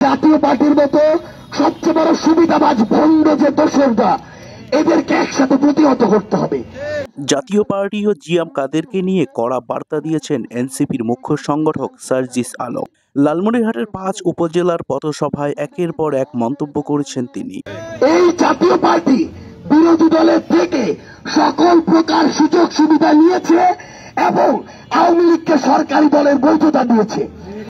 জাতীয় পার্টির মতো সবচেয়ে বড় সুবিধাবাজ ভণ্ড যে দোসররা, এদেরকে একসাথে প্রতিহত করতে হবে। জাতীয় পার্টি ও জিএম কাদেরকে নিয়ে কড়া বার্তা দিয়েছেন এনসিপির মুখ্য সংগঠক সার্জিস আলম। লালমনিরহাটের 5 উপজেলার পথসভায় একের পর এক মন্তব্য করেছেন তিনি। এই জাতীয় পার্টি বিরোধী দলের থেকে সকল প্রকার সুযোগ সুবিধা নিয়েছে এবং আওয়ামী লীগকে সরকারি দলের বৈধতা দিয়েছে।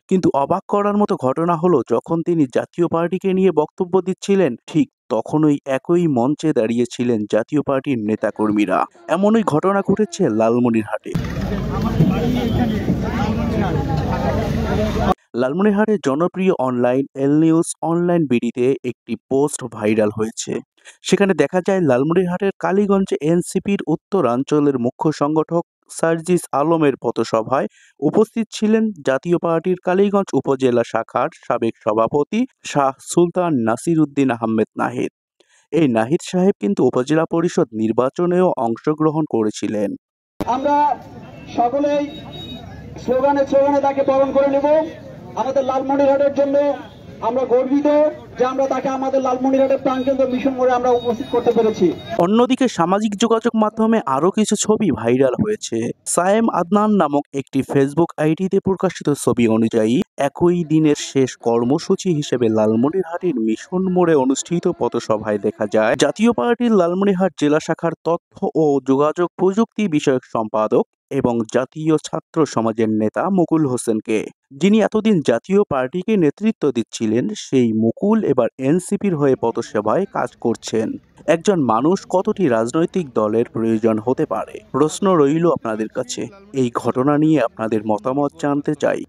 কিন্তু অবাক করার মতো ঘটনা হলো, যখন তিনি জাতীয় পার্টিকে নিয়ে বক্তব্য দিচ্ছিলেন ঠিক তখনই একই মঞ্চে দাঁড়িয়েছিলেন জাতীয় পার্টির নেতাকর্মীরা। এমনই ঘটনা ঘটেছে লালমনিরহাটে। লালমনিরহাটের জনপ্রিয় অনলাইন এল নিউজ অনলাইন বিডিতে একটি পোস্ট ভাইরাল হয়েছে। সেখানে দেখা যায় লালমনিরহাটের কালীগঞ্জে এনসিপির উত্তরাঞ্চলের মুখ্য সংগঠক সার্জিস আলমের পথসভায় উপস্থিত ছিলেন জাতীয় পার্টির কালীগঞ্জ উপজেলা শাখার সাবেক সভাপতি শাহ সুলতান নাসির উদ্দিন আহমেদ নাহিদ। এই নাহিদ সাহেব কিন্তু উপজেলা পরিষদ নির্বাচনেও অংশগ্রহণ করেছিলেন। আমরা সকলেই স্লোগানে স্লোগানে তাকে বরণ করে নেব। আমাদের লালমনিরহাটের জন্য আমরা গর্বিত যে আমরা তাকে আমাদের লালমনিরহাটের প্রাণকেন্দ্র মিশন মোড়ে আমরা উপস্থিত করতে পেরেছি। অন্যদিকে সামাজিক যোগাযোগ মাধ্যমে আরো কিছু ছবি ভাইরাল হয়েছে। সায়েম আদনান নামক একটি ফেসবুক আইডিতে প্রকাশিত ছবি অনুযায়ী একই দিনের শেষ কর্মসূচি হিসেবে লালমনিরহাটের মিশন মোড়ে অনুষ্ঠিত পথসভায় দেখা যায় জাতীয় পার্টির লালমনিরহাট জেলা শাখার তথ্য ও যোগাযোগ প্রযুক্তি বিষয়ক সম্পাদক এবং জাতীয় ছাত্র সমাজের নেতা মুকুল হোসেনকে। যিনি এতদিন জাতীয় পার্টিকে নেতৃত্ব দিচ্ছিলেন, সেই মুকুল এবার এনসিপির হয়ে পথসভায় কাজ করছেন। একজন মানুষ কতটি রাজনৈতিক দলের প্রয়োজন হতে পারে? প্রশ্ন রইল আপনাদের কাছে। এই ঘটনা নিয়ে আপনাদের মতামত জানতে চাই।